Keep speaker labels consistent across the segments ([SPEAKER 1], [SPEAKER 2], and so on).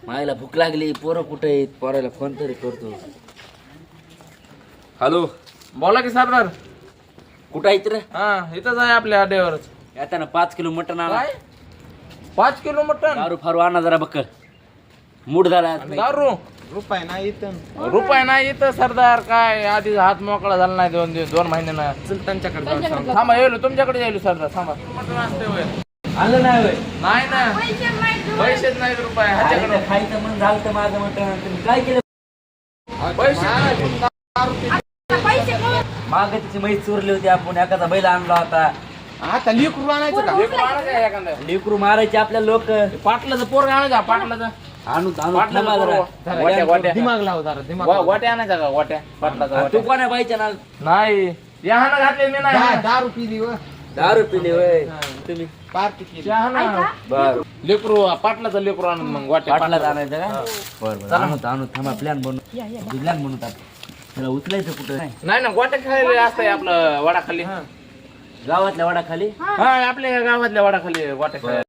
[SPEAKER 1] मायला भूक लागली, पोरं कुठे आहेत? पोराला फोन तरी करतो. हॅलो,
[SPEAKER 2] बोला की सरदार.
[SPEAKER 1] कुठं आहेत रे?
[SPEAKER 2] हा इथंच आहे आपल्या अड्ड्यावरच.
[SPEAKER 1] येताना 5 किलो मटण आणा.
[SPEAKER 2] काय 5 किलो मटण?
[SPEAKER 1] दारू फारू आणा जरा बक्कल. मूड झाला
[SPEAKER 2] दारू
[SPEAKER 3] रुपये नाही इथं.
[SPEAKER 2] रुपये नाही इथं सरदार. काय आधी हात मोकळा झाला नाही 2 महिन्यानं.
[SPEAKER 3] सुलतानच्याकडे जाऊन सांग.
[SPEAKER 2] थांबा येलो तुमच्याकडे येलो सरदार. थांबा. मटण असते होय.
[SPEAKER 1] आणलं नाही होय?
[SPEAKER 2] नाही ना पैसेच नाही रुपये ह्याच्याकडे.
[SPEAKER 1] खायचं मन झालं तर माझं मटण. तुम्ही काय केलं?
[SPEAKER 2] पैसे
[SPEAKER 1] माग तिची म्हैस चोरली होती, आपण एखादा बैल आणला होता.
[SPEAKER 3] आता लिकरू आणायचं का?
[SPEAKER 2] लेकरू आणायचं का एखादं?
[SPEAKER 1] लेकरू मारायचे आपल्या लोक.
[SPEAKER 2] पाटलाचं पोरग आणायचं पाटलाचं.
[SPEAKER 1] आणू
[SPEAKER 2] पाटलाचं
[SPEAKER 1] थांबा जरा.
[SPEAKER 2] पोरगं. गोट्या गोट्या
[SPEAKER 3] दिमाग लाव जरा दिमाग.
[SPEAKER 2] गोट्या आणायचा का गोट्या पाटलाचा
[SPEAKER 1] तू
[SPEAKER 2] गोट्या?
[SPEAKER 1] कोणा बाईच्या ना
[SPEAKER 2] नाही चहानं घातले मी नाही.
[SPEAKER 3] दारू पिली व
[SPEAKER 1] दारू पिली होय तुम्ही?
[SPEAKER 3] पार्टी केली.
[SPEAKER 2] चहानं
[SPEAKER 1] बर
[SPEAKER 2] लेकरू पाटलाचं लेकरू आणून मग गोट्या
[SPEAKER 1] पाटला
[SPEAKER 2] पाटलाचं.
[SPEAKER 1] आणायचं का? बरं आणू थांबा. प्लॅन बनवू आता. त्याला उचलायचं कुठं?
[SPEAKER 2] नाही ना गोट्या खायला असतंय आपलं वडाखाली.
[SPEAKER 1] गावातल्या वाडाखाली.
[SPEAKER 2] हा आपल्या गावातल्या वडाखाली गोट्या खायला.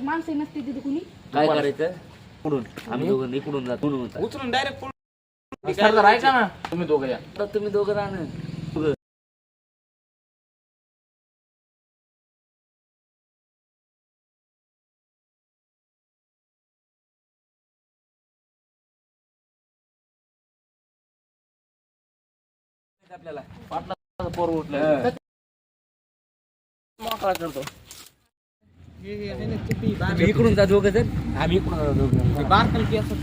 [SPEAKER 4] माणसं नसते तिथे कुणी.
[SPEAKER 1] काय करायचं? इकडून आम्ही दोघं इकडून जातो.
[SPEAKER 3] उचलून डायरेक्ट
[SPEAKER 2] सरदार ऐका ना तुम्ही दोघं या.
[SPEAKER 1] तुम्ही दोघं राहणार. आपल्याला
[SPEAKER 2] पाटलाचं पोर उठलं मोकळा करतो.
[SPEAKER 1] तुम्ही इकडून जा दोघं जण, आम्ही इकडून जातो दोघं.
[SPEAKER 3] बारकल की असं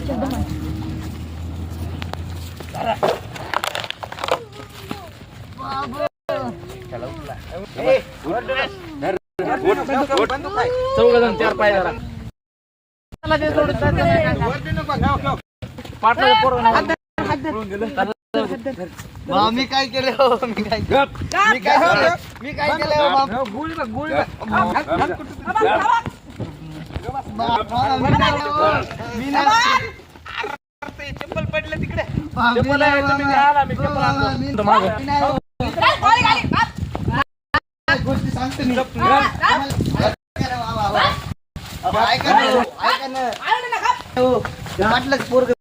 [SPEAKER 2] चौघजण 4 पाय जरा. पाटलाचं पोर
[SPEAKER 3] मी काय केलं हो? मी काय केलं? मी काय केलं हो? गुळ मी नाही. चप्पल पडलं तिकडे.
[SPEAKER 2] चप्पल आहे, तुम्ही आला, मी चप्पल आणतो. मागं.
[SPEAKER 3] गोष्टी सांगतो मी. ऐका ना. म्हटलंच पोरग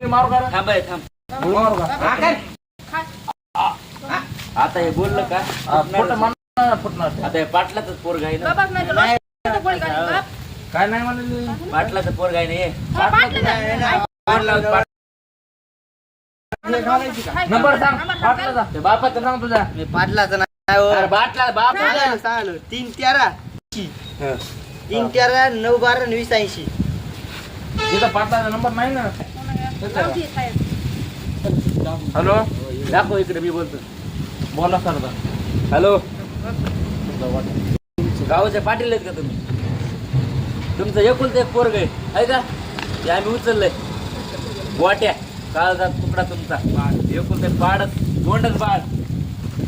[SPEAKER 2] मारू का रे?
[SPEAKER 1] थांब.
[SPEAKER 2] मारू का?
[SPEAKER 1] आता हे बोललं का?
[SPEAKER 2] फुटं म्हणणार, फुटणार.
[SPEAKER 1] आता हे पाटलाच पोरग आहे ना.
[SPEAKER 4] बाबाच नाही तर लोक गोळी घालीन का?
[SPEAKER 2] काय नाही म्हणलं.
[SPEAKER 1] पाटलाचं पोरग आहे ना हे.
[SPEAKER 2] नंबर सांग पाटलाचा. ते बापाचं सांग तुझा.
[SPEAKER 3] मी पाटलाचं नाही हो.
[SPEAKER 2] अरे बाटला बाप
[SPEAKER 3] सांगलो 313 313 912 2080.
[SPEAKER 2] तिथं पाटलाचा नंबर नाही ना.
[SPEAKER 4] जाऊ दे, काय.
[SPEAKER 2] हॅलो
[SPEAKER 1] दाखव इकडे, मी बोलतो.
[SPEAKER 2] बोला सरदार.
[SPEAKER 1] हॅलो, गावाच्या पाटील आहेत का तुम्ही? तुमचं एकुलतं एक पोरग आहे का? ते आम्ही उचललंय. गोट्या काळजात तुकडा तुमचा. एकुलते पाडच दोंडच बाळ,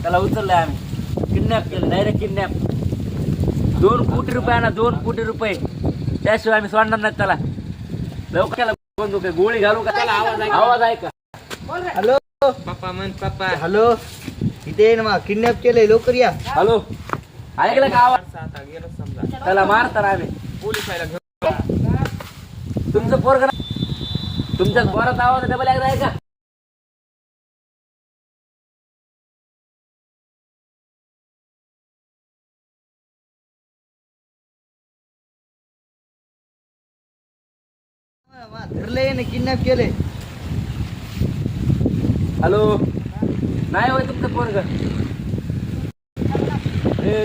[SPEAKER 1] त्याला उचललंय आम्ही. किडनॅप केलं, डायरेक्ट किडनॅप. 2 कोटी रुपये आणा, 2 कोटी रुपये. त्याशिवाय आम्ही सोडणार नाही त्याला. लवकर बंदूक आहे, गोळी घालू का? त्याला आवाज ऐका.
[SPEAKER 3] हॅलो पप्पा मन पप्पा. हॅलो इथे ना मग किडनॅप केलंय, लवकर या.
[SPEAKER 1] हॅलो, ऐकलं का आवाज?
[SPEAKER 2] आता गेलं समजा.
[SPEAKER 1] त्याला मारतात आम्ही.
[SPEAKER 2] पोलीस आयला घेऊन.
[SPEAKER 1] तुमचं पोरग तुमच्या पोराचा आवाज डबल एकदा आहे का?
[SPEAKER 3] धरलंय ना, किडनॅप केलंय.
[SPEAKER 1] हॅलो, नाही होय तुमचं पोरग.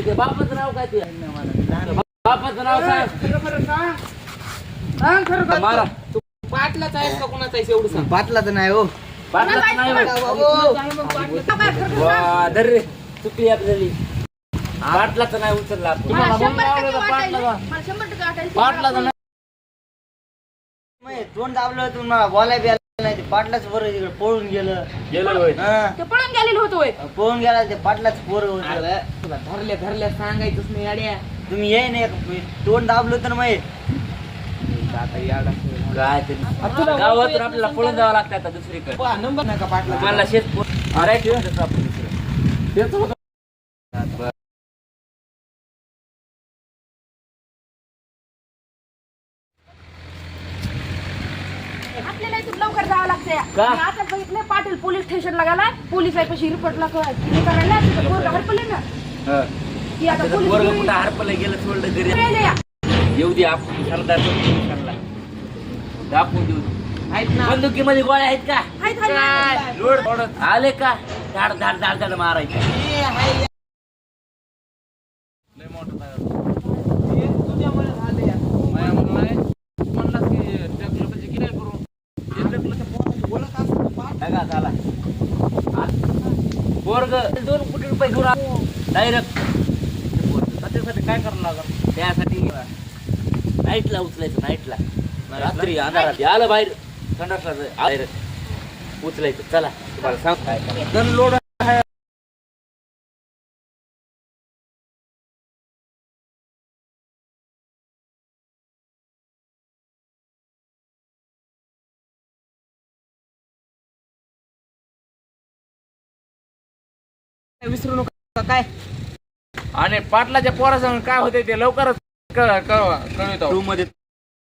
[SPEAKER 1] ते बापाचं नाव काय? ते बापाचं नाव काय? मारा.
[SPEAKER 2] पाटलाच आहे का कोणाचा आहे एवढं सांग.
[SPEAKER 3] पाटलाचं नाही हो.
[SPEAKER 1] बापाचं नाही होय. वा, धर रे, चुकली आपल्याली. पाटलाचं नाही उचलला आपण.
[SPEAKER 2] तुम्हाला
[SPEAKER 4] मला
[SPEAKER 2] म्हणून
[SPEAKER 4] 100%
[SPEAKER 2] आवडलं
[SPEAKER 4] वाटायला.
[SPEAKER 2] पाटलाचा.
[SPEAKER 4] मला 100% वाटायला.
[SPEAKER 2] पाटलाचा नाही.
[SPEAKER 3] तोंड दाबलं तुम्हाला बोलाय बिला नाही. ते पाटलाच बरं तिकडे पळून गेलं.
[SPEAKER 1] गेलं होय.
[SPEAKER 4] ते पळून गेलेलं होतं होय.
[SPEAKER 3] पळून गेला ते पाटलाच पोर होत.
[SPEAKER 2] तुला धरल्या सांगायचंच नाही अड्या.
[SPEAKER 3] तुम्ही ये ना, तोंड दाबलं तर मग
[SPEAKER 2] आता याडा
[SPEAKER 1] काय ते गावातून आपल्याला पळून जावं लागतं आता दुसरीकडे
[SPEAKER 2] नंबर नाही का पाटला
[SPEAKER 1] मला शेत आपण दुसरं. बरं.
[SPEAKER 4] आपल्याला इथून लवकर जावं लागतंय
[SPEAKER 1] का?
[SPEAKER 4] मी आता बघितलं पाटील पोलीस स्टेशनला गेला पोलीस आहे पशी रिपोर्टला हे करायला तिथं पोरगं हरपले ना
[SPEAKER 1] हं.
[SPEAKER 4] ती आता
[SPEAKER 1] त्याचं
[SPEAKER 4] पोलीस
[SPEAKER 1] पोरगं
[SPEAKER 4] घेऊन
[SPEAKER 1] कुठं हरपलं गेलं सोडलं घरी
[SPEAKER 4] येईल या.
[SPEAKER 1] येऊ दे आपण सरदार सरला दाखवून देऊ
[SPEAKER 2] आहेत ना
[SPEAKER 1] बंदुकीमध्ये गोळ्या आहेत का
[SPEAKER 4] हाय, हाय, हाय, हाय.
[SPEAKER 1] लोड आले का धाड धाड धाड धाड मारायचे
[SPEAKER 2] लय मोठं तयार तुझ्यामुळे झाले माझ्या म्हणलं म्हणलास की ट्रॅक्टरची गिराय करू ते ट्रॅक्टरच्या पोराचं बोलत असतं पाठ
[SPEAKER 1] बघा झाला पोरग 2 कोटी रुपये घेऊन डायरेक्ट
[SPEAKER 2] त्याच्यासाठी काय करावं लागेल
[SPEAKER 1] त्यासाठी नाईटला उचलायचं नाईटला रात्री अंधारात आलं बाहेर संडासला बाहेर उचलायचं चला तुम्हाला सांग काय करायचं.
[SPEAKER 2] गन लोड आहे विसरू नका काय आणि पाटलाच्या पोरासंग काय होते ते लवकरच कळवितो
[SPEAKER 1] रूम मध्ये